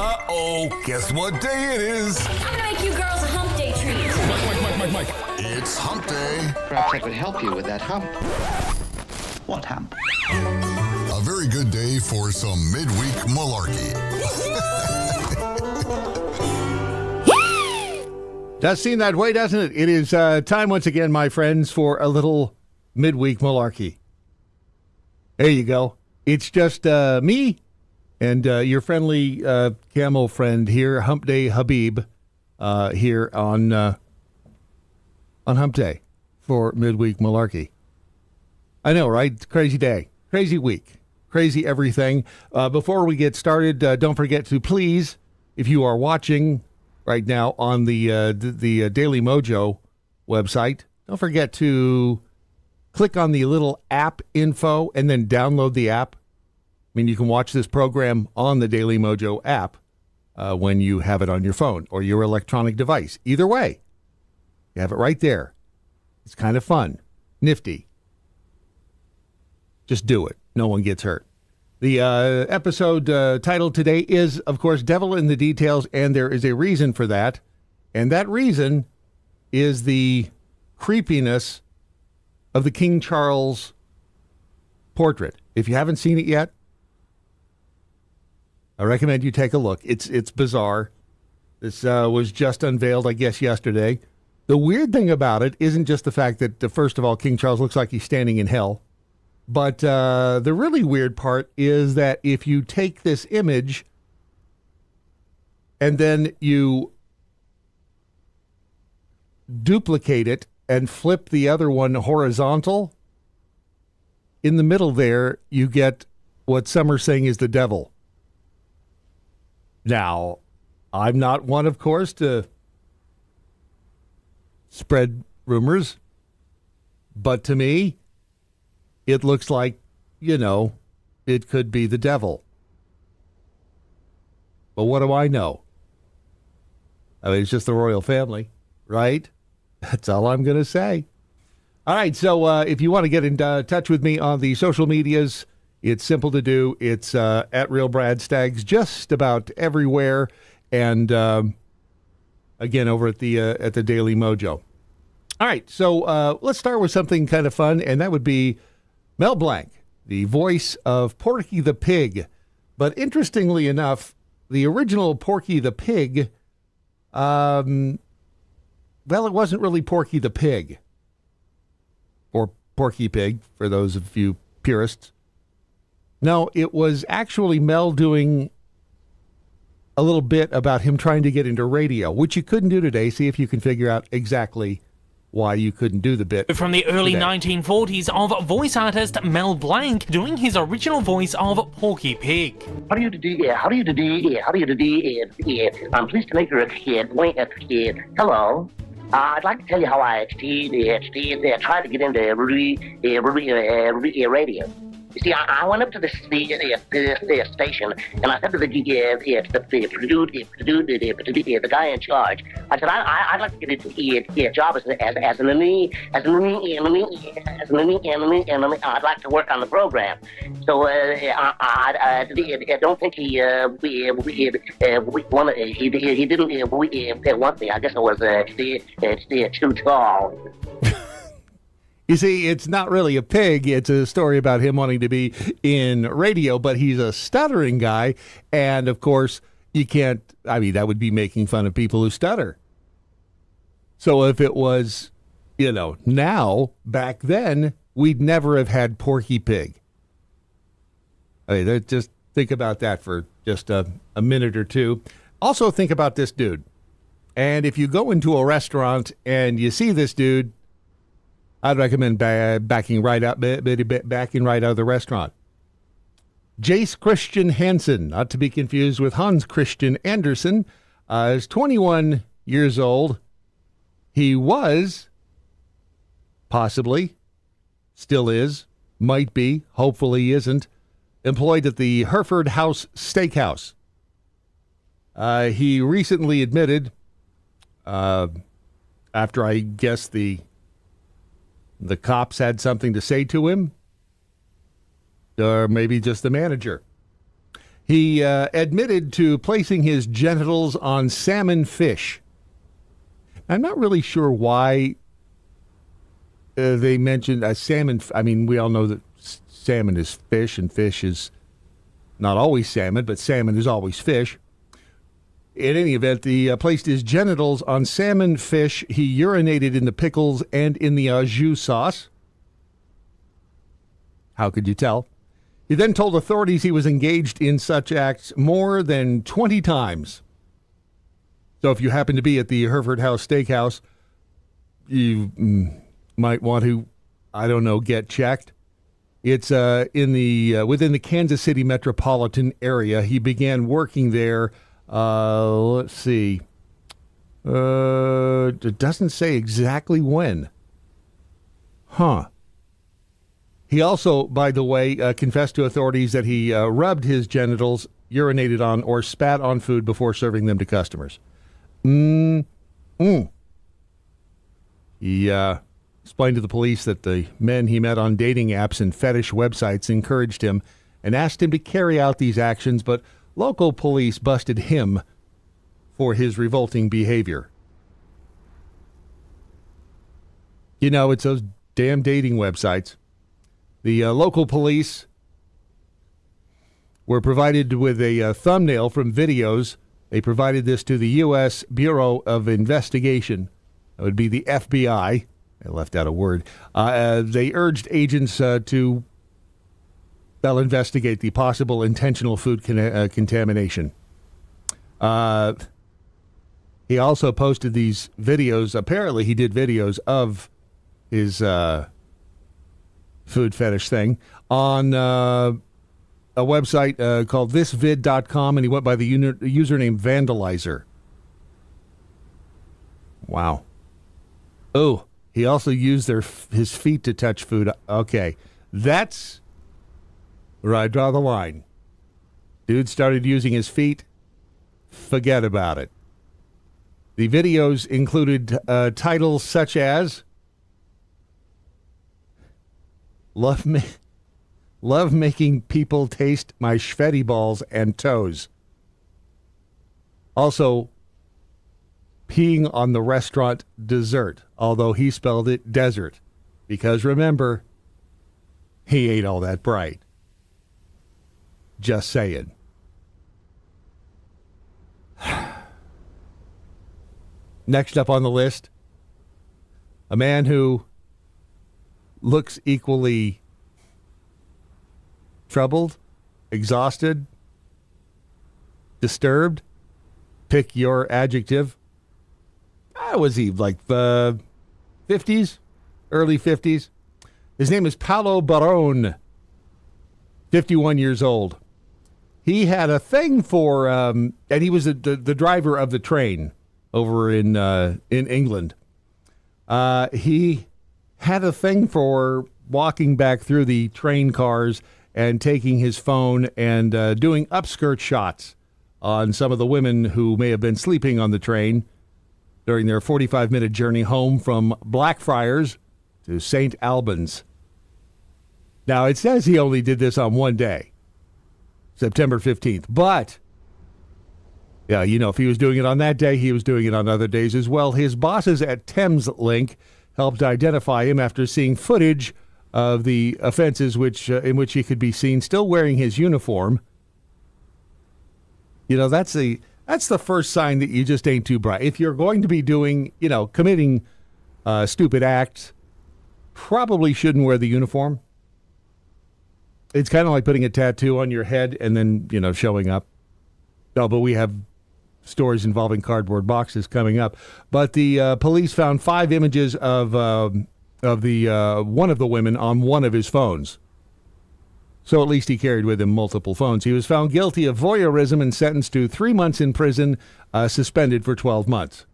Uh-oh, guess what day it is? I'm gonna make you girls a hump day treat. Mike. It's hump day. Perhaps I could help you with that hump. What hump? A very good day for some midweek malarkey. Does seem that way, doesn't it? It is time once again, my friends, for a little midweek malarkey. There you go. It's just me and your friendly camel friend here, HumpDay Habib, here on Hump Day for Midweek Malarkey. I know, right? Crazy day, crazy week, crazy everything. Before we get started, don't forget to please, if you are watching right now on the Daily Mojo website, don't forget to click on the little app info and then download the app. I mean, you can watch this program on the Daily Mojo app when you have it on your phone or your electronic device. Either way, you have it right there. It's kind of fun, nifty. Just do it. No one gets hurt. The episode title today is, of course, Devil in the Details, and there is a reason for that. And that reason is the creepiness of the King Charles portrait. If you haven't seen it yet, I recommend you take a look. It's bizarre. This was just unveiled, I guess, yesterday. The weird thing about it isn't just the fact that, first of all, King Charles looks like he's standing in hell. But the really weird part is that if you take this image and then you duplicate it and flip the other one horizontal, in the middle there, you get what some are saying is the devil. Now, I'm not one, of course, to spread rumors, but to me, it looks like, it could be the devil. But what do I know? I mean, it's just the royal family, right? That's all I'm going to say. All right, so if you want to get in touch with me on the social medias, it's simple to do. It's at Real Brad Staggs, just about everywhere. And again, over at the Daily Mojo. All right, so let's start with something kind of fun, and that would be Mel Blanc, the voice of Porky the Pig. But interestingly enough, the original Porky the Pig, well, it wasn't really Porky the Pig, or Porky Pig, for those of you purists. No, it was actually Mel doing a little bit about him trying to get into radio, which you couldn't do today. See if you can figure out exactly why you couldn't do the bit. From the early today. 1940s of voice artist Mel Blanc doing his original voice of Porky Pig. How do you do? I'm pleased to make your kid. Hello. I'd like to tell you how I tried to get into radio. You see, I went up to the station and I said to the guy in charge, I said, I'd like to get a job as an I'd like to work on the program. So I don't think he didn't want me. I guess I was too tall. You see, it's not really a pig. It's a story about him wanting to be in radio, but he's a stuttering guy. And, of course, you can't, that would be making fun of people who stutter. So if it was, now, back then, we'd never have had Porky Pig. Just think about that for just a minute or two. Also think about this dude. And if you go into a restaurant and you see this dude, I'd recommend backing right out of the restaurant. Jace Christian Hansen, not to be confused with Hans Christian Andersen, is 21 years old. He was, possibly, still is, might be, hopefully isn't, employed at the Hereford House Steakhouse. He recently admitted, after I guess the cops had something to say to him, or maybe just the manager. He admitted to placing his genitals on salmon fish. I'm not really sure why they mentioned a salmon. I mean, we all know that salmon is fish, and fish is not always salmon, but salmon is always fish. In any event, he placed his genitals on salmon fish. He urinated in the pickles and in the au jus sauce. How could you tell? He then told authorities he was engaged in such acts more than 20 times. So if you happen to be at the Hereford House Steakhouse, you might want to, I don't know, get checked. It's within the Kansas City metropolitan area. He began working there. Let's see. It doesn't say exactly when. He also, by the way, confessed to authorities that he rubbed his genitals, urinated on, or spat on food before serving them to customers. He explained to the police that the men he met on dating apps and fetish websites encouraged him and asked him to carry out these actions, but local police busted him for his revolting behavior. You know, it's those damn dating websites. The local police were provided with a thumbnail from videos. They provided this to the U.S. Bureau of Investigation. That would be the FBI. I left out a word. They urged agents to investigate the possible intentional food contamination. He also posted these videos. Apparently, he did videos of his food fetish thing on a website called thisvid.com, and he went by the username Vandalizer. Wow. Oh, he also used his feet to touch food. Okay, that's where I draw the line. Dude started using his feet. Forget about it. The videos included titles such as Love making people taste my schvetty balls and toes. Also, peeing on the restaurant dessert, although he spelled it desert. Because remember, he ate all that bright. Just saying. Next up on the list, a man who looks equally troubled, exhausted, disturbed. Pick your adjective. Was he like the 50s, early 50s? His name is Paolo Barone, 51 years old. He had a thing for, and he was the driver of the train over in England. He had a thing for walking back through the train cars and taking his phone and doing upskirt shots on some of the women who may have been sleeping on the train during their 45-minute journey home from Blackfriars to St. Albans. Now, it says he only did this on one day, September 15th. But, yeah, you know, if he was doing it on that day, he was doing it on other days as well. His bosses at Thameslink helped identify him after seeing footage of the offenses in which he could be seen still wearing his uniform. You know, that's the first sign that you just ain't too bright. If you're going to be doing, committing stupid acts, probably shouldn't wear the uniform. It's kind of like putting a tattoo on your head and then, showing up. No, but we have stories involving cardboard boxes coming up. But the police found 5 images of one of the women on one of his phones. So at least he carried with him multiple phones. He was found guilty of voyeurism and sentenced to 3 months in prison, suspended for 12 months.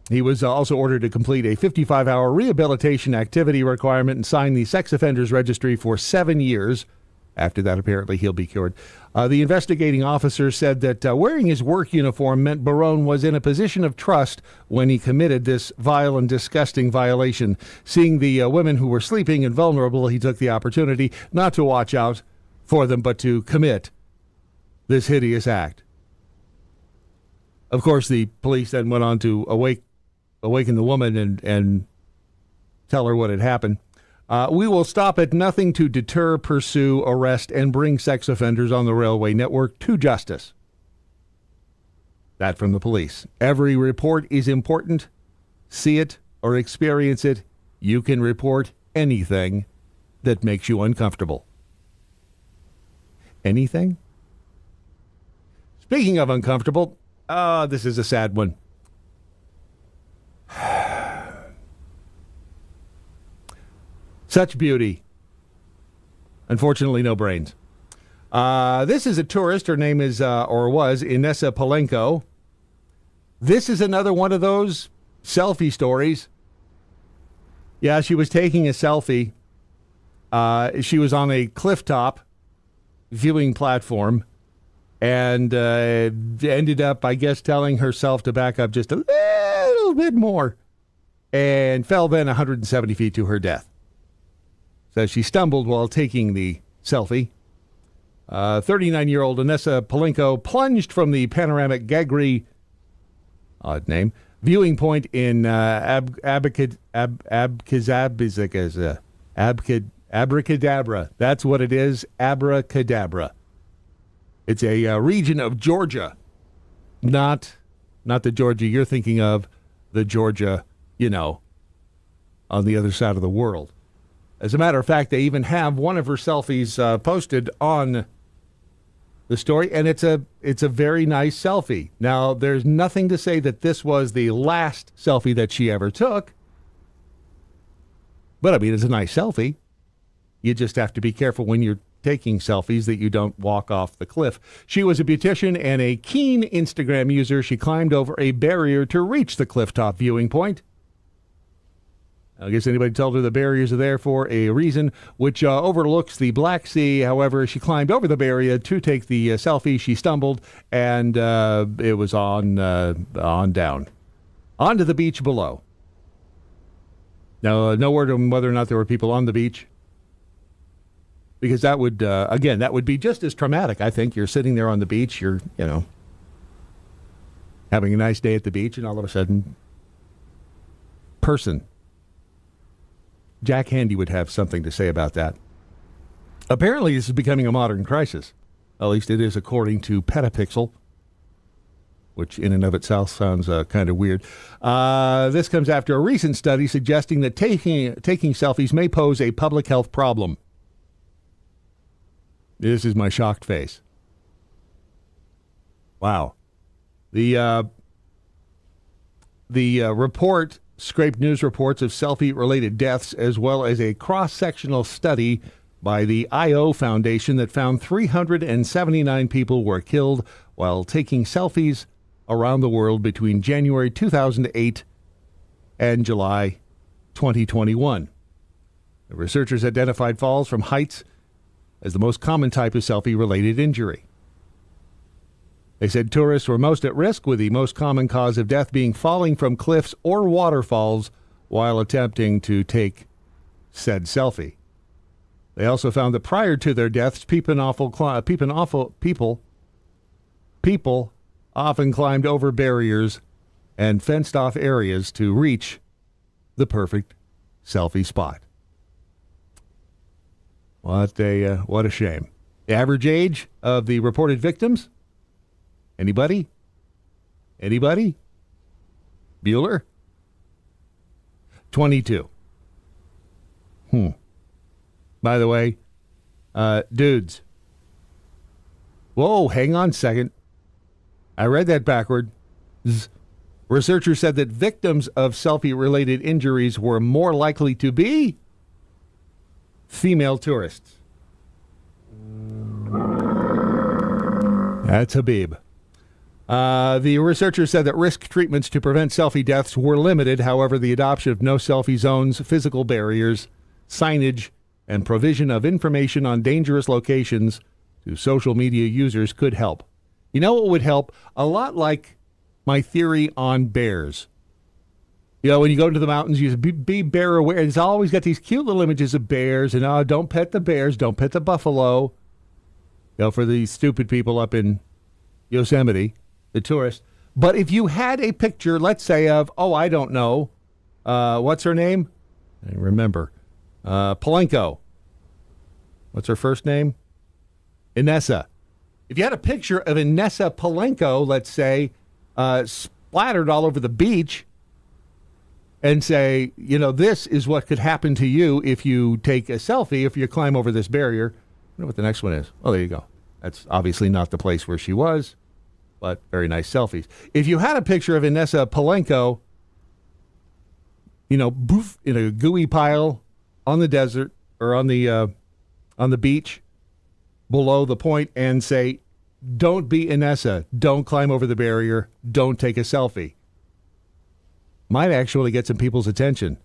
He was also ordered to complete a 55-hour rehabilitation activity requirement and sign the sex offenders registry for 7 years. After that, apparently, he'll be cured. The investigating officer said that wearing his work uniform meant Barone was in a position of trust when he committed this vile and disgusting violation. Seeing the women who were sleeping and vulnerable, he took the opportunity not to watch out for them but to commit this hideous act. Of course, the police then went on to awaken the woman and tell her what had happened. We will stop at nothing to deter, pursue, arrest, and bring sex offenders on the railway network to justice. That from the police. Every report is important. See it or experience it. You can report anything that makes you uncomfortable. Anything? Speaking of uncomfortable, this is a sad one. Such beauty. Unfortunately, no brains. This is a tourist. Her name is, or was, Inessa Polenko. This is another one of those selfie stories. Yeah, she was taking a selfie. She was on a cliff top viewing platform and ended up, I guess, telling herself to back up just a little bit more and fell then 170 feet to her death. So she stumbled while taking the selfie. 39-year-old Inessa Polenko plunged from the panoramic Gagri, odd name, viewing point in Abracadabra. That's what it is, Abracadabra. It's a region of Georgia, not the Georgia you're thinking of, the Georgia, on the other side of the world. As a matter of fact, they even have one of her selfies posted on the story, and it's a very nice selfie. Now, there's nothing to say that this was the last selfie that she ever took, but I mean, it's a nice selfie. You just have to be careful when you're taking selfies that you don't walk off the cliff. She was a beautician and a keen Instagram user. She climbed over a barrier to reach the clifftop viewing point. I guess anybody told her the barriers are there for a reason, which overlooks the Black Sea. However, she climbed over the barrier to take the selfie. She stumbled, and it was on down. Onto the beach below. Now, no word on whether or not there were people on the beach. Because that would, again, that would be just as traumatic, I think. You're sitting there on the beach, you're, having a nice day at the beach, and all of a sudden, person. Jack Handy would have something to say about that. Apparently, this is becoming a modern crisis. At least it is according to Petapixel, which in and of itself sounds kind of weird. This comes after a recent study suggesting that taking selfies may pose a public health problem. This is my shocked face. Wow. The report scraped news reports of selfie-related deaths, as well as a cross-sectional study by the IO Foundation that found 379 people were killed while taking selfies around the world between January 2008 and July 2021. The researchers identified falls from heights as the most common type of selfie-related injury. They said tourists were most at risk, with the most common cause of death being falling from cliffs or waterfalls while attempting to take said selfie. They also found that prior to their deaths, people often climbed over barriers and fenced-off areas to reach the perfect selfie spot. What a shame. The average age of the reported victims? Anybody? Bueller? 22. By the way, dudes. Whoa, hang on a second. I read that backward. Researchers said that victims of selfie-related injuries were more likely to be female tourists. That's Habib. The researchers said that risk treatments to prevent selfie deaths were limited. However, the adoption of no selfie zones, physical barriers, signage, and provision of information on dangerous locations to social media users could help. You know what would help? A lot like my theory on bears. When you go into the mountains, you be bear aware. It's always got these cute little images of bears, and don't pet the bears, don't pet the buffalo. for the stupid people up in Yosemite, the tourists. But if you had a picture, let's say of, I don't know, what's her name? I remember. Polenko. What's her first name? Inessa. If you had a picture of Inessa Polenko, let's say, splattered all over the beach, and say, this is what could happen to you if you take a selfie, if you climb over this barrier. I wonder what the next one is. Oh, there you go. That's obviously not the place where she was, but very nice selfies. If you had a picture of Inessa Polenko, boof, in a gooey pile on the desert or on the beach below the point, and say, don't be Inessa, don't climb over the barrier, don't take a selfie, might actually get some people's attention.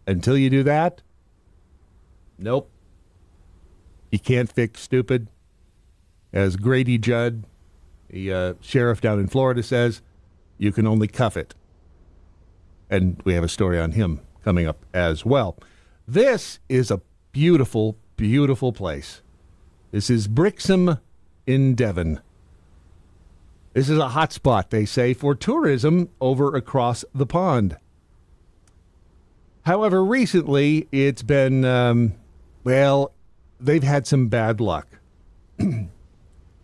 Until you do that, nope. You can't fix stupid. As Grady Judd, the sheriff down in Florida, says, you can only cuff it. And we have a story on him coming up as well. This is a beautiful, beautiful place. This is Brixham in Devon. This is a hot spot, they say, for tourism over across the pond. However, recently it's been, they've had some bad luck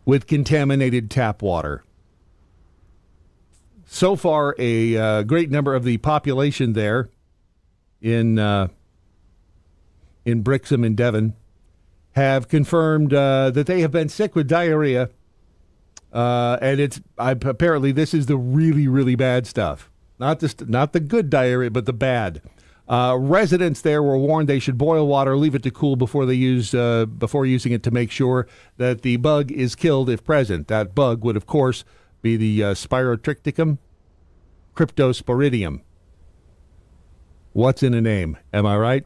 with contaminated tap water. So far, a great number of the population there in Brixham in Devon have confirmed that they have been sick with diarrhea, and apparently this is the really, really bad stuff. Not the good diarrhea, but the bad. Residents there were warned they should boil water, leave it to cool before using it to make sure that the bug is killed if present. That bug would, of course, be the Spirotriticum cryptosporidium. What's in a name? Am I right?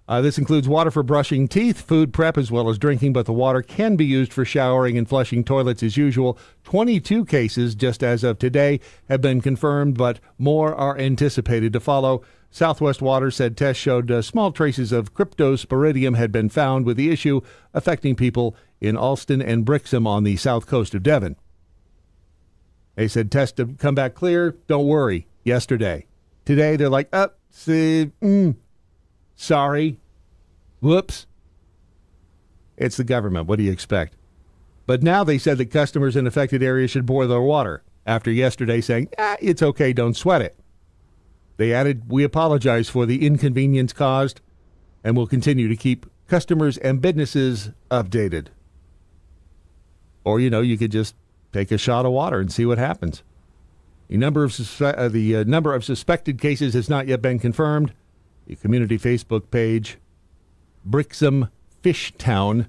This includes water for brushing teeth, food prep, as well as drinking, but the water can be used for showering and flushing toilets as usual. 22 cases, just as of today, have been confirmed, but more are anticipated to follow. Southwest Water said tests showed small traces of cryptosporidium had been found, with the issue affecting people in Alston and Brixham on the south coast of Devon. They said tests have come back clear. Don't worry. Yesterday. Today, they're like, sorry. Whoops. It's the government. What do you expect? But now they said that customers in affected areas should boil their water, after yesterday saying, it's okay, don't sweat it. They added, we apologize for the inconvenience caused and will continue to keep customers and businesses updated. Or, you could just take a shot of water and see what happens. The number of suspected cases has not yet been confirmed. The community Facebook page, Brixham Fish Town,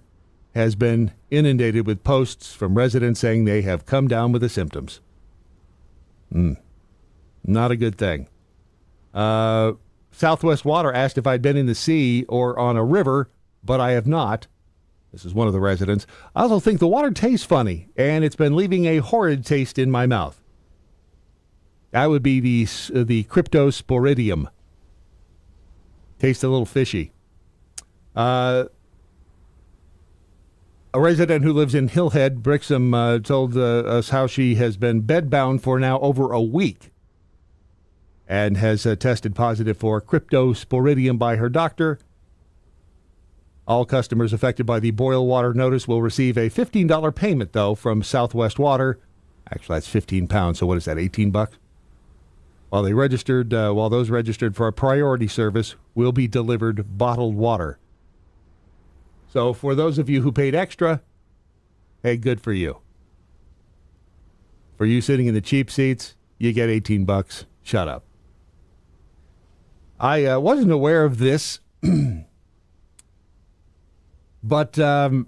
has been inundated with posts from residents saying they have come down with the symptoms. Not a good thing. Southwest Water asked if I'd been in the sea or on a river, but I have not. This is one of the residents. I also think the water tastes funny, and it's been leaving a horrid taste in my mouth. That would be the cryptosporidium. Tastes a little fishy. A resident who lives in Hillhead, Brixham, told us how she has been bedbound for now over a week and has tested positive for cryptosporidium by her doctor. All customers affected by the boil water notice will receive a $15 payment, though, from Southwest Water. Actually, that's 15 pounds, so what is that, 18 bucks? While those registered for a priority service will be delivered bottled water. So for those of you who paid extra, hey, good for you. For you sitting in the cheap seats, you get 18 bucks. Shut up. I wasn't aware of this, but I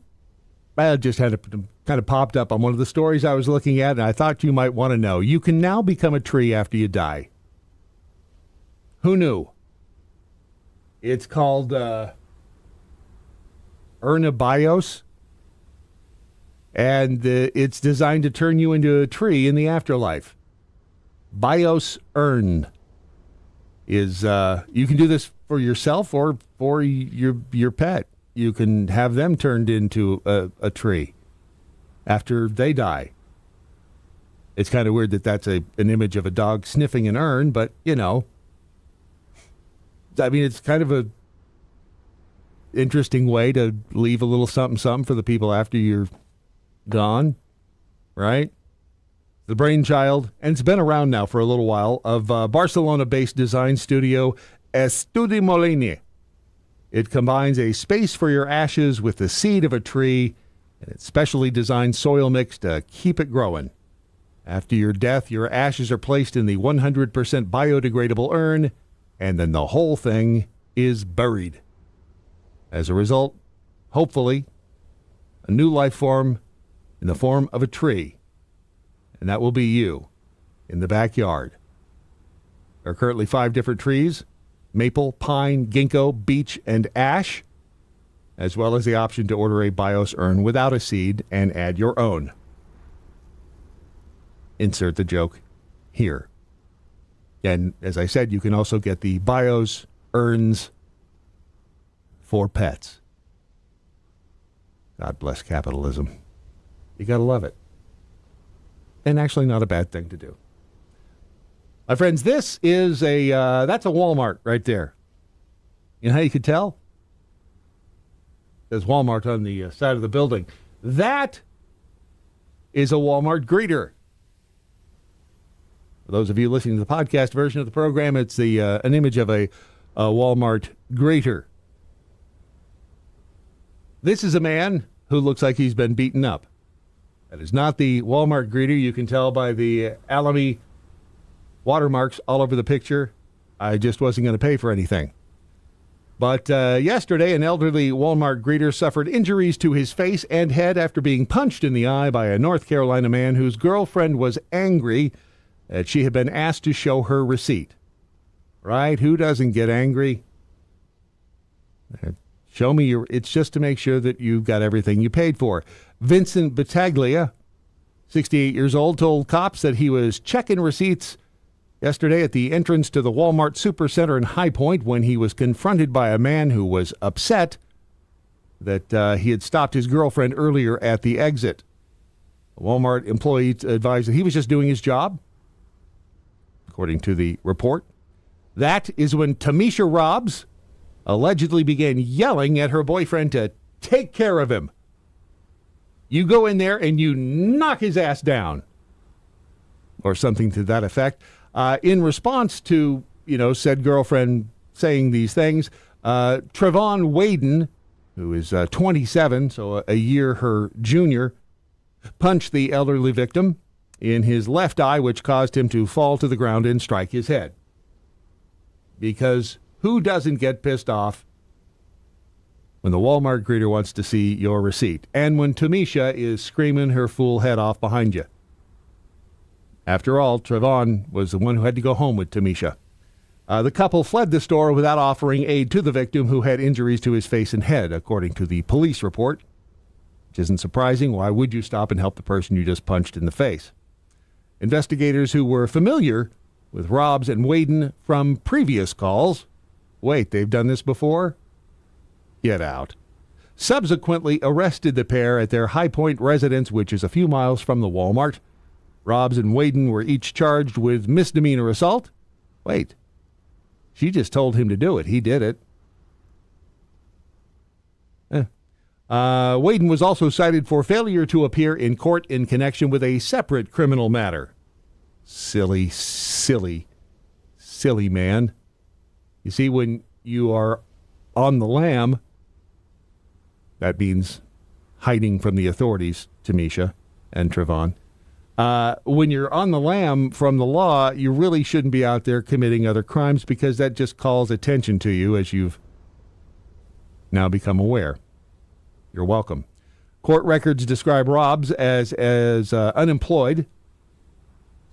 just had it kind of popped up on one of the stories I was looking at, and I thought you might want to know. You can now become a tree after you die. Who knew? It's called Urnabios, and it's designed to turn you into a tree in the afterlife. Bios Urn is you can do this for yourself or for your pet. You can have them turned into a tree. after they die. It's kind of weird that that's an image of a dog sniffing an urn, but, you know, I mean, it's kind of a interesting way to leave a little something for the people after you're gone, right? The brainchild, and it's been around now for a little while, of Barcelona-based design studio Estudi Molini. It combines a space for your ashes with the seed of a tree, and it's specially designed soil mix to keep it growing. After your death, your ashes are placed in the 100% biodegradable urn, and then the whole thing is buried. As a result, hopefully, a new life form in the form of a tree. And that will be you in the backyard. There are currently 5 different trees: maple, pine, ginkgo, beech, and ash, as well as the option to order a BIOS urn without a seed and add your own. Insert the joke here. And as I said, you can also get the BIOS urns for pets. God bless capitalism. You gotta love it. And actually not a bad thing to do. My friends, this is that's a Walmart right there. You know how you could tell? There's Walmart on the side of the building. That is a Walmart greeter. For those of you listening to the podcast version of the program, it's an image of a Walmart greeter. This is a man who looks like he's been beaten up. That is not the Walmart greeter. You can tell by the Alamy watermarks all over the picture. I just wasn't going to pay for anything. But yesterday, an elderly Walmart greeter suffered injuries to his face and head after being punched in the eye by a North Carolina man whose girlfriend was angry that she had been asked to show her receipt. Right? Who doesn't get angry? Show me it's just to make sure that you've got everything you paid for. Vincent Battaglia, 68 years old, told cops that he was checking receipts yesterday at the entrance to the Walmart Supercenter in High Point when he was confronted by a man who was upset that he had stopped his girlfriend earlier at the exit. A Walmart employee advised that he was just doing his job, according to the report. That is when Tamisha Robbs allegedly began yelling at her boyfriend to take care of him. You go in there and you knock his ass down, or something to that effect. In response to, said girlfriend saying these things, Trevon Waden, who is 27, so a year her junior, punched the elderly victim in his left eye, which caused him to fall to the ground and strike his head. Because who doesn't get pissed off when the Walmart greeter wants to see your receipt and when Tamisha is screaming her fool head off behind you? After all, Trevon was the one who had to go home with Tamisha. The couple fled the store without offering aid to the victim, who had injuries to his face and head, according to the police report. Which isn't surprising. Why would you stop and help the person you just punched in the face? Investigators who were familiar with Robbs and Waden from previous calls. Wait, they've done this before? Get out. Subsequently arrested the pair at their High Point residence, which is a few miles from the Walmart. Robbs and Waden were each charged with misdemeanor assault. Wait, she just told him to do it. He did it. Waden was also cited for failure to appear in court in connection with a separate criminal matter. Silly, silly, silly man. You see, when you are on the lam, that means hiding from the authorities, Tamisha and Trevon. When you're on the lam from the law, you really shouldn't be out there committing other crimes, because that just calls attention to you, as you've now become aware. You're welcome. Court records describe Robbs as unemployed.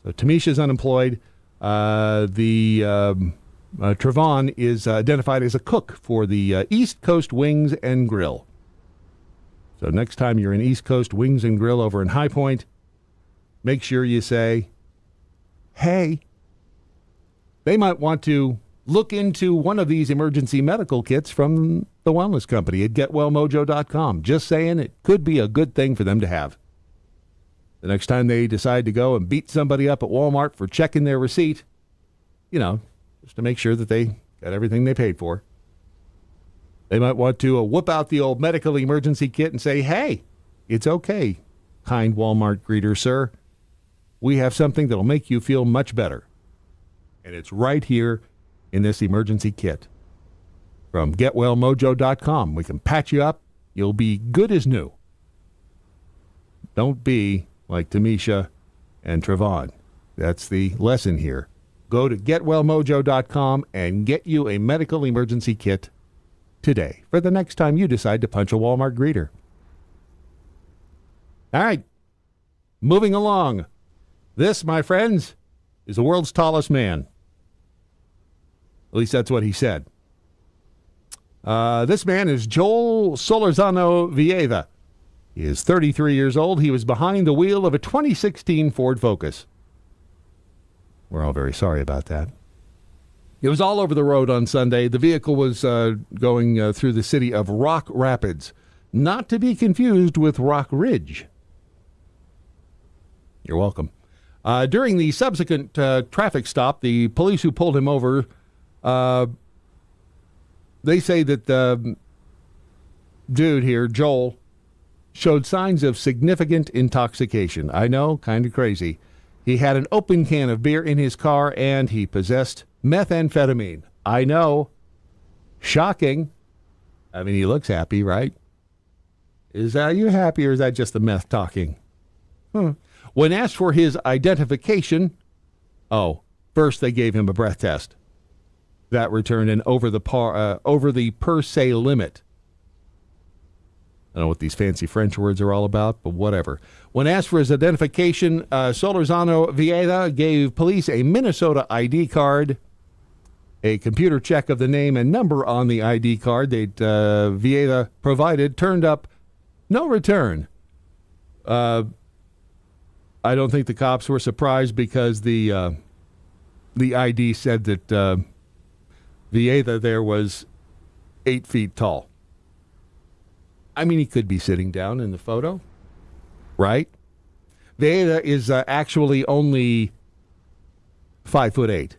So Tamisha's unemployed. Trevon is identified as a cook for the East Coast Wings and Grill. So next time you're in East Coast Wings and Grill over in High Point, make sure you say, hey. They might want to look into one of these emergency medical kits from the wellness company at getwellmojo.com. Just saying, it could be a good thing for them to have. The next time they decide to go and beat somebody up at Walmart for checking their receipt, just to make sure that they got everything they paid for. They might want to whip out the old medical emergency kit and say, hey, it's okay, kind Walmart greeter, sir. We have something that'll make you feel much better. And it's right here in this emergency kit. From GetWellMojo.com. We can patch you up. You'll be good as new. Don't be like Tamisha and Trevon. That's the lesson here. Go to GetWellMojo.com and get you a medical emergency kit today for the next time you decide to punch a Walmart greeter. All right. Moving along. This, my friends, is the world's tallest man. At least that's what he said. This man is Joel Solorzano Vieda. He is 33 years old. He was behind the wheel of a 2016 Ford Focus. We're all very sorry about that. It was all over the road on Sunday. The vehicle was going through the city of Rock Rapids, not to be confused with Rock Ridge. You're welcome. During the subsequent traffic stop, the police who pulled him over, they say that the dude here, Joel, showed signs of significant intoxication. I know, kind of crazy. He had an open can of beer in his car, and he possessed methamphetamine. I know. Shocking. I mean, he looks happy, right? Is that you happy, or is that just the meth talking? When asked for his identification, first they gave him a breath test. That returned an over the per se limit. I don't know what these fancy French words are all about, but whatever. When asked for his identification, Solorzano Vieda gave police a Minnesota ID card. A computer check of the name and number on the ID card that Vieda provided turned up no return. I don't think the cops were surprised because the ID said that Vieda there was 8 feet tall. I mean, he could be sitting down in the photo, right? Vieda is actually only 5'8".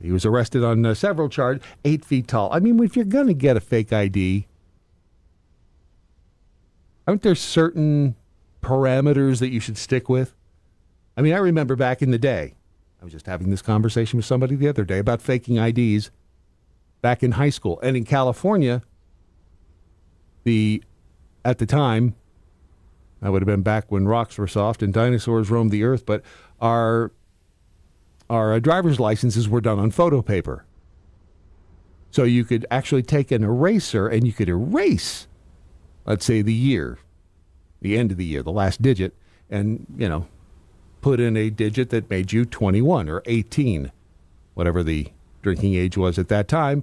He was arrested on several charges, 8 feet tall. I mean, if you're going to get a fake ID, aren't there certain parameters that you should stick with? I mean, I remember back in the day, I was just having this conversation with somebody the other day about faking IDs back in high school. And in California, at the time, I would have been back when rocks were soft and dinosaurs roamed the earth, but our driver's licenses were done on photo paper. So you could actually take an eraser and you could erase, let's say, the end of the year, the last digit, and, put in a digit that made you 21 or 18, whatever the drinking age was at that time.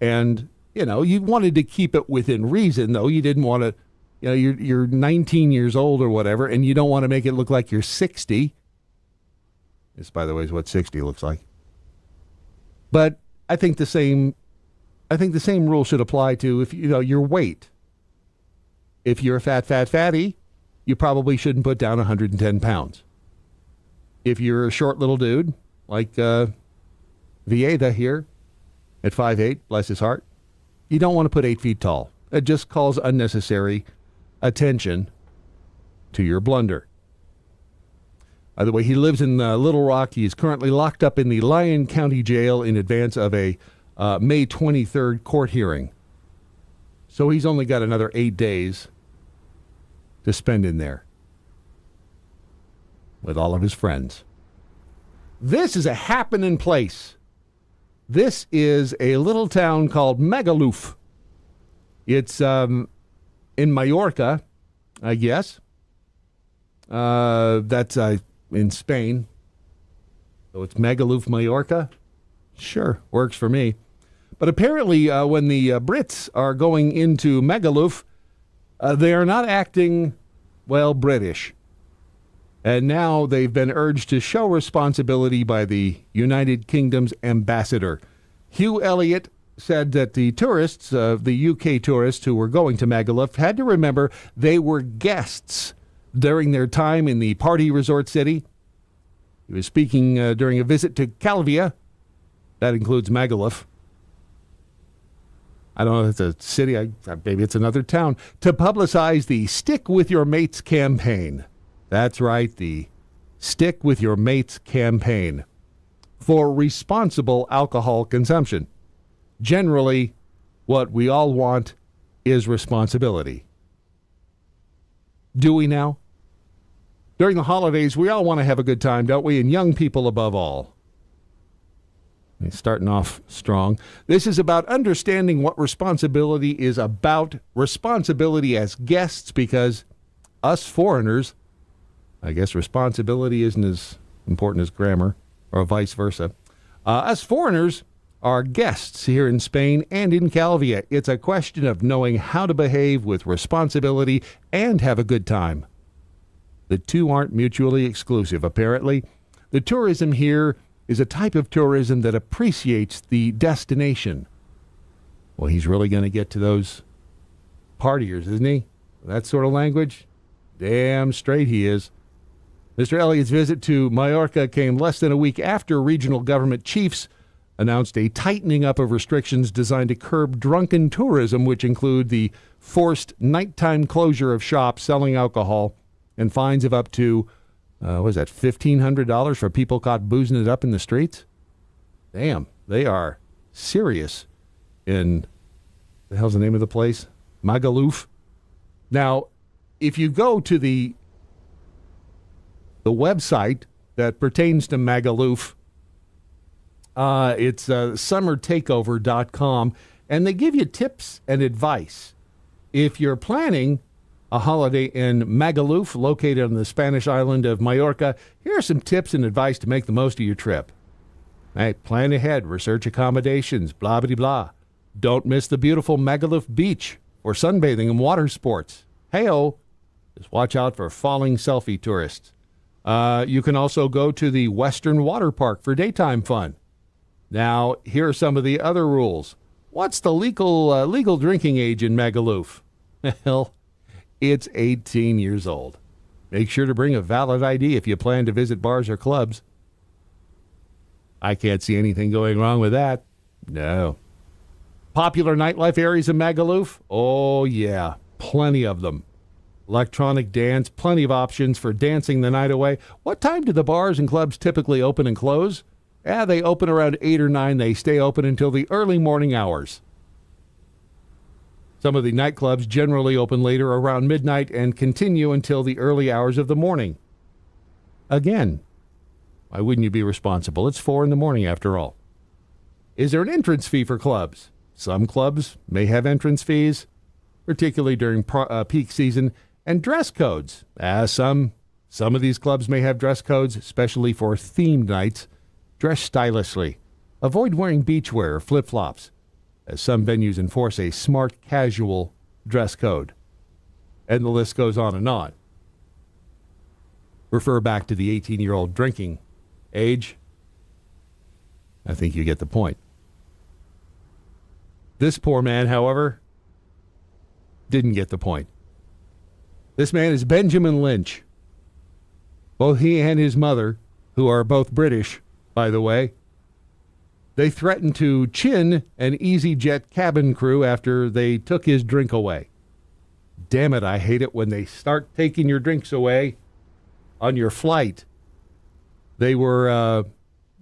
And, you wanted to keep it within reason, though. You didn't want to, you're 19 years old or whatever, and you don't want to make it look like you're 60. This, by the way, is what 60 looks like. But I think the same rule should apply to if your weight. If you're a fatty, you probably shouldn't put down 110 pounds. If you're a short little dude like Vieda here at 5'8", bless his heart, you don't want to put 8 feet tall. It just calls unnecessary attention to your blunder. By the way, he lives in Little Rock. He is currently locked up in the Lyon County Jail in advance of a May 23rd court hearing. So he's only got another 8 days to spend in there with all of his friends. This is a happening place. This is a little town called Magaluf. It's in Mallorca, I guess. That's in Spain. So it's Magaluf, Mallorca. Sure, works for me. But apparently when the Brits are going into Magaluf, they are not acting, British. And now they've been urged to show responsibility by the United Kingdom's ambassador. Hugh Elliott said that the tourists, the UK tourists who were going to Magaluf, had to remember they were guests during their time in the party resort city. He was speaking during a visit to Calvia. That includes Magaluf. I don't know if it's a city, maybe it's another town, to publicize the Stick With Your Mates campaign. That's right, the Stick With Your Mates campaign for responsible alcohol consumption. Generally, what we all want is responsibility. Do we now? During the holidays, we all want to have a good time, don't we? And young people above all. He's starting off strong. This is about understanding what responsibility is about. Responsibility as guests, because us foreigners, I guess responsibility isn't as important as grammar, or vice versa. Us foreigners are guests here in Spain and in Calvia. It's a question of knowing how to behave with responsibility and have a good time. The two aren't mutually exclusive, apparently. The tourism here is a type of tourism that appreciates the destination. Well, he's really going to get to those partiers, isn't he? That sort of language? Damn straight he is. Mr. Elliott's visit to Mallorca came less than a week after regional government chiefs announced a tightening up of restrictions designed to curb drunken tourism, which include the forced nighttime closure of shops selling alcohol and fines of up to $1,500 for people caught boozing it up in the streets? Damn, they are serious in, the hell's the name of the place? Magaluf. Now, if you go to the website that pertains to Magaluf, it's summertakeover.com, and they give you tips and advice. If you're planning a holiday in Magaluf, located on the Spanish island of Mallorca, here are some tips and advice to make the most of your trip. Hey, plan ahead, research accommodations, blah, blah, blah. Don't miss the beautiful Magaluf beach for sunbathing and water sports. Hey-oh, just watch out for falling selfie tourists. You can also go to the Western Water Park for daytime fun. Now, here are some of the other rules. What's the legal drinking age in Magaluf? Well, it's 18 years old. Make sure to bring a valid ID if you plan to visit bars or clubs. I can't see anything going wrong with that. No. Popular nightlife areas in Magaluf? Oh, yeah. Plenty of them. Electronic dance, plenty of options for dancing the night away. What time do the bars and clubs typically open and close? They open around 8 or 9. They stay open until the early morning hours. Some of the nightclubs generally open later around midnight and continue until the early hours of the morning. Again, why wouldn't you be responsible? It's 4 a.m. after all. Is there an entrance fee for clubs? Some clubs may have entrance fees, particularly during peak season, and dress codes. Some of these clubs may have dress codes, especially for themed nights. Dress stylishly. Avoid wearing beachwear or flip-flops, as some venues enforce a smart casual dress code. And the list goes on and on. Refer back to the 18-year-old drinking age. I think you get the point. This poor man, however, didn't get the point. This man is Benjamin Lynch. Both he and his mother, who are both British, by the way, they threatened to chin an EasyJet cabin crew after they took his drink away. Damn it, I hate it when they start taking your drinks away on your flight. They were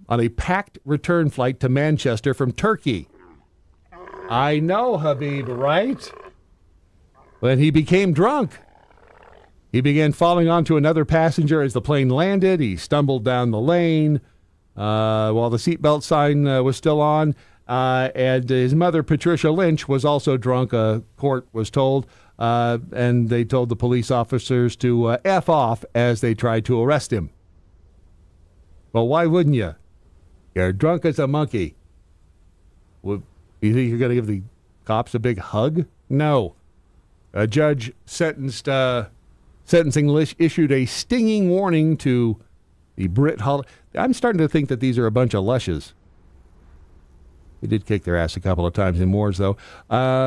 on a packed return flight to Manchester from Turkey. I know, Habib, right? When he became drunk, he began falling onto another passenger as the plane landed. He stumbled down the lane while the seatbelt sign was still on. And his mother, Patricia Lynch, was also drunk, court was told. And they told the police officers to F off as they tried to arrest him. Well, why wouldn't you? You're drunk as a monkey. You think you're going to give the cops a big hug? No. A judge sentencing issued a stinging warning to the Brit Holiday. I'm starting to think that these are a bunch of lushes. He did kick their ass a couple of times in Moors, though.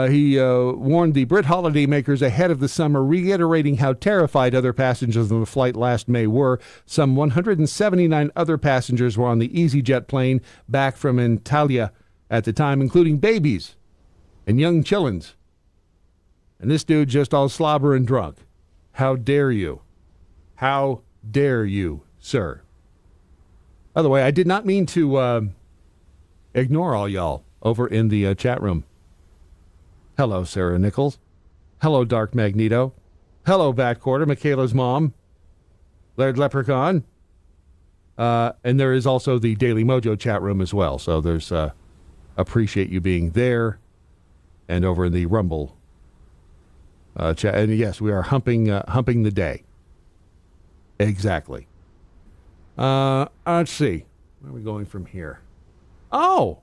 He warned the Brit holidaymakers ahead of the summer, reiterating how terrified other passengers on the flight last May were. Some 179 other passengers were on the EasyJet plane back from Antalya at the time, including babies and young chillins. And this dude just all slobber and drunk. How dare you? How dare you, sir? By the way, I did not mean to ignore all y'all over in the chat room. Hello, Sarah Nichols. Hello, Dark Magneto. Hello, Batquarter, Michaela's mom, Laird Leprechaun. And there is also the Daily Mojo chat room as well. So there's appreciate you being there and over in the Rumble chat. And yes, we are humping the day. Exactly. Let's see. Where are we going from here? Oh,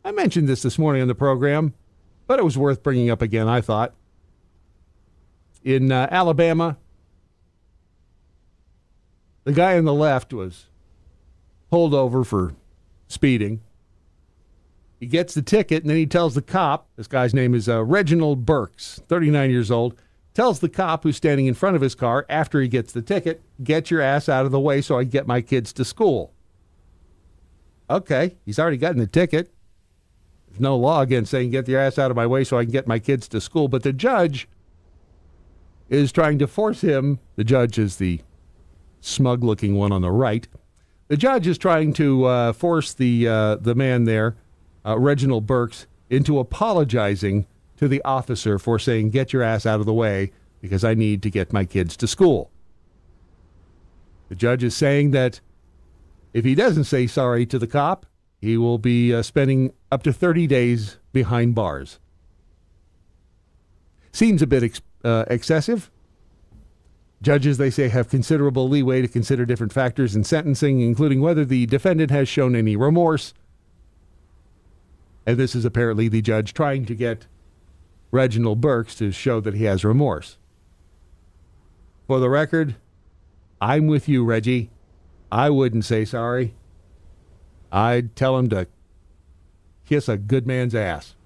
I mentioned this morning on the program, but it was worth bringing up again, I thought. In Alabama, the guy on the left was pulled over for speeding. He gets the ticket, and then he tells the cop, this guy's name is Reginald Burks, 39 years old, tells the cop who's standing in front of his car after he gets the ticket, get your ass out of the way so I can get my kids to school. Okay, he's already gotten the ticket. There's no law against saying get your ass out of my way so I can get my kids to school, but the judge is trying to force him, the judge is the smug-looking one on the right, the judge is trying to force the man there, Reginald Burks, into apologizing to the officer for saying, get your ass out of the way because I need to get my kids to school. The judge is saying that if he doesn't say sorry to the cop, he will be spending up to 30 days behind bars. Seems a bit excessive. Judges, they say, have considerable leeway to consider different factors in sentencing, including whether the defendant has shown any remorse. And this is apparently the judge trying to get Reginald Burks to show that he has remorse. For the record, I'm with you, Reggie. I wouldn't say sorry. I'd tell him to kiss a good man's ass.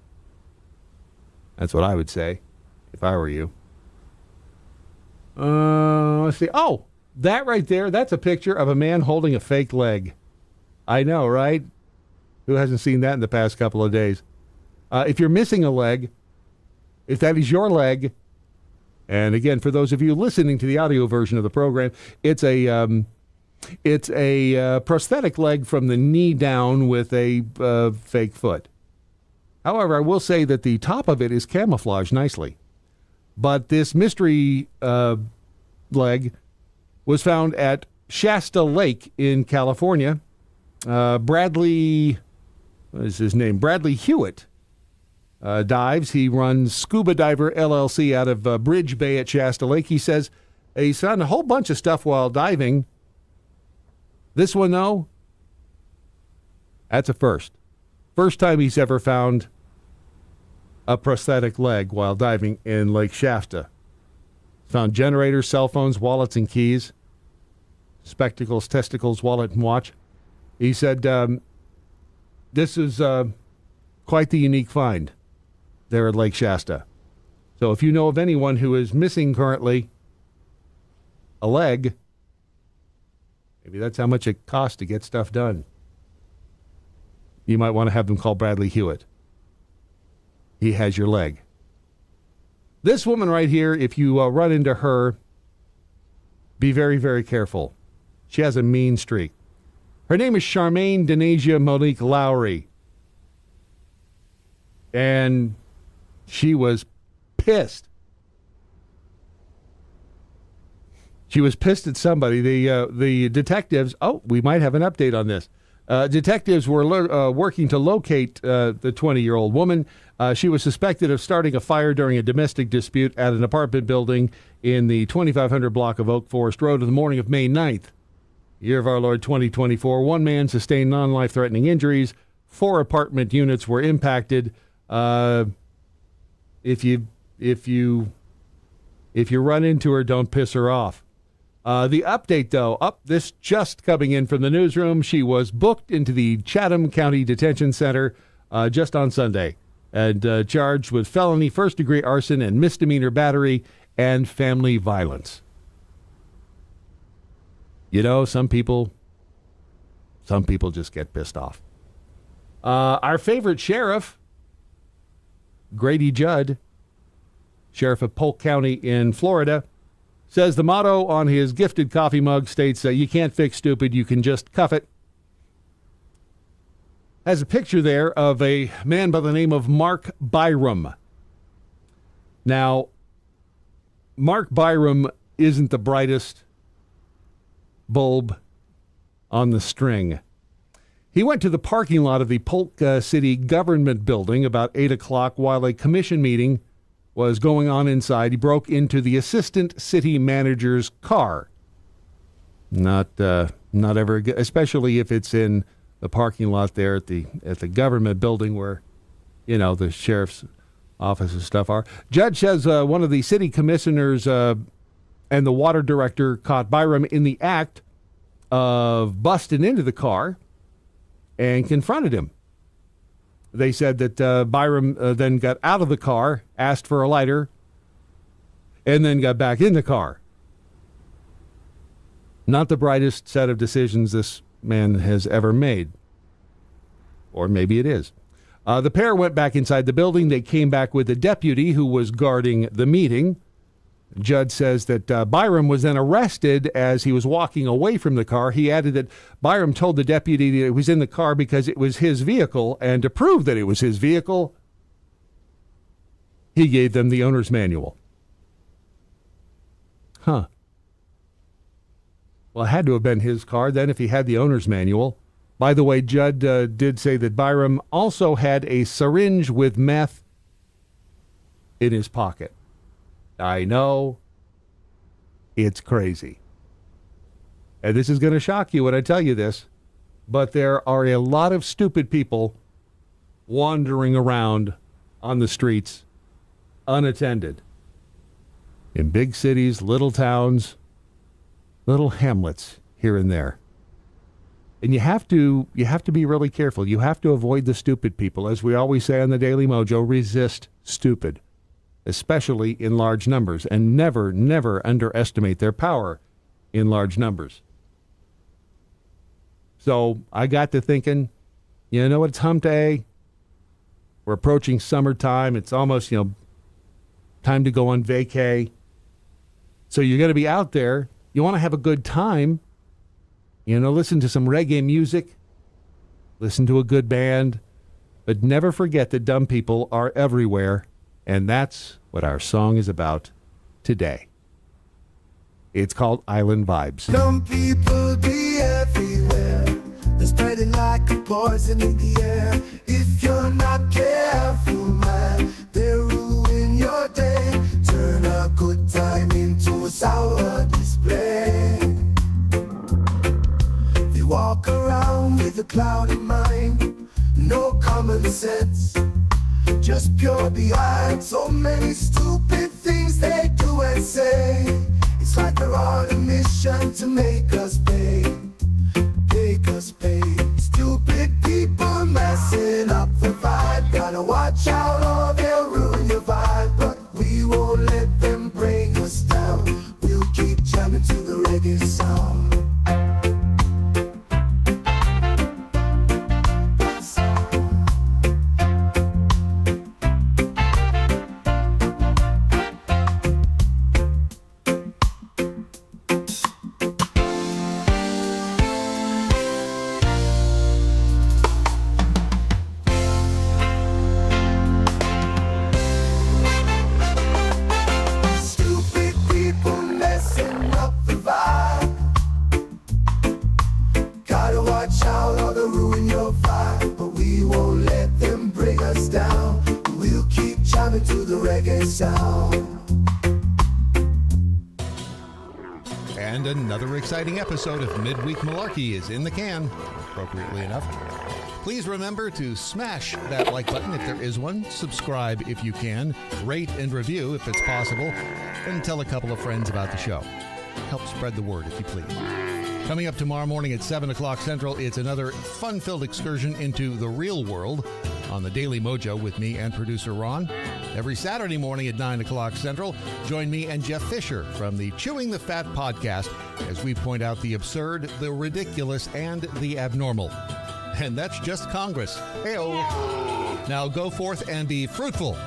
That's what I would say if I were you. Let's see. Oh, that right there, that's a picture of a man holding a fake leg. I know, right? Who hasn't seen that in the past couple of days? If you're missing a leg, if that is your leg, and again, for those of you listening to the audio version of the program, it's a prosthetic leg from the knee down with a fake foot. However, I will say that the top of it is camouflaged nicely. But this mystery leg was found at Shasta Lake in California. Bradley, what is his name? Bradley Hewitt dives. He runs Scuba Diver LLC out of Bridge Bay at Shasta Lake. He says he's found a whole bunch of stuff while diving. This one, though, that's a first. First time he's ever found a prosthetic leg while diving in Lake Shasta. Found generators, cell phones, wallets, and keys. Spectacles, testicles, wallet, and watch. He said this is quite the unique find there at Lake Shasta. So if you know of anyone who is missing currently a leg, maybe that's how much it costs to get stuff done. You might want to have them call Bradley Hewitt. He has your leg. This woman right here, if you run into her, be very, very careful. She has a mean streak. Her name is Charmaine Denasia Monique Lowry. And she was pissed. She was pissed at somebody. The detectives, we might have an update on this. Detectives were working to locate the 20-year-old woman. She was suspected of starting a fire during a domestic dispute at an apartment building in the 2500 block of Oak Forest Road on the morning of May 9th. Year of our Lord 2024. One man sustained non-life-threatening injuries. 4 apartment units were impacted. If you run into her, don't piss her off. The update, though, this just coming in from the newsroom. She was booked into the Chatham County Detention Center just on Sunday, and charged with felony first-degree arson and misdemeanor battery and family violence. You know, some people just get pissed off. Our favorite sheriff, Grady Judd, sheriff of Polk County in Florida, says the motto on his gifted coffee mug states, you can't fix stupid, you can just cuff it. Has a picture there of a man by the name of Mark Byram. Now, Mark Byram isn't the brightest bulb on the string. He went to the parking lot of the Polk City Government Building about 8 o'clock while a commission meeting was going on inside. He broke into the assistant city manager's car. Not ever good, especially if it's in the parking lot there at the government building where, you know, the sheriff's office and stuff are. Judge says one of the city commissioners and the water director caught Byram in the act of busting into the car and confronted him. They said that Byram then got out of the car, asked for a lighter, and then got back in the car. Not the brightest set of decisions this man has ever made. Or maybe it is. The pair went back inside the building. They came back with a deputy who was guarding the meeting. Judd says that Byram was then arrested as he was walking away from the car. He added that Byram told the deputy that it was in the car because it was his vehicle, and to prove that it was his vehicle, he gave them the owner's manual. Huh. Well, it had to have been his car then if he had the owner's manual. By the way, Judd did say that Byram also had a syringe with meth in his pocket. I know. It's crazy. And this is going to shock you when I tell you this, but there are a lot of stupid people wandering around on the streets unattended. In big cities, little towns, little hamlets here and there. And you have to be really careful. You have to avoid the stupid people. As we always say on the Daily Mojo, resist stupid, especially in large numbers, and never, never underestimate their power in large numbers. So I got to thinking, you know what, it's HumpDay. We're approaching summertime. It's almost, time to go on vacay. So you're going to be out there. You want to have a good time. Listen to some reggae music. Listen to a good band. But never forget that dumb people are everywhere. And that's what our song is about today. It's called Island Vibes. Dumb people be everywhere. They're spreading like a poison in the air. If you're not careful, man, they'll ruin your day. Turn a good time into a sour display. They walk around with a clouded mind, no common sense, just pure behind. So many stupid things they do and say. It's like they're on a mission to make us pay. Make us pay. Stupid people messing up the vibe. Gotta watch out or they'll ruin your vibe. But we won't let them bring us down. We'll keep jamming to the reggae sound. And another exciting episode of Midweek Malarkey is in the can, appropriately enough. Please remember to smash that like button if there is one, subscribe if you can, rate and review if it's possible, and tell a couple of friends about the show. Help spread the word if you please. Coming up tomorrow morning at 7 o'clock Central, it's another fun-filled excursion into the real world on the Daily Mojo with me and producer Ron. Every Saturday morning at 9 o'clock Central, join me and Jeff Fisher from the Chewing the Fat podcast as we point out the absurd, the ridiculous, and the abnormal. And that's just Congress. Hey-o. Now go forth and be fruitful.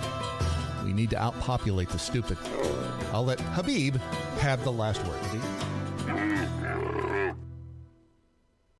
We need to outpopulate the stupid. I'll let Habib have the last word. Habib?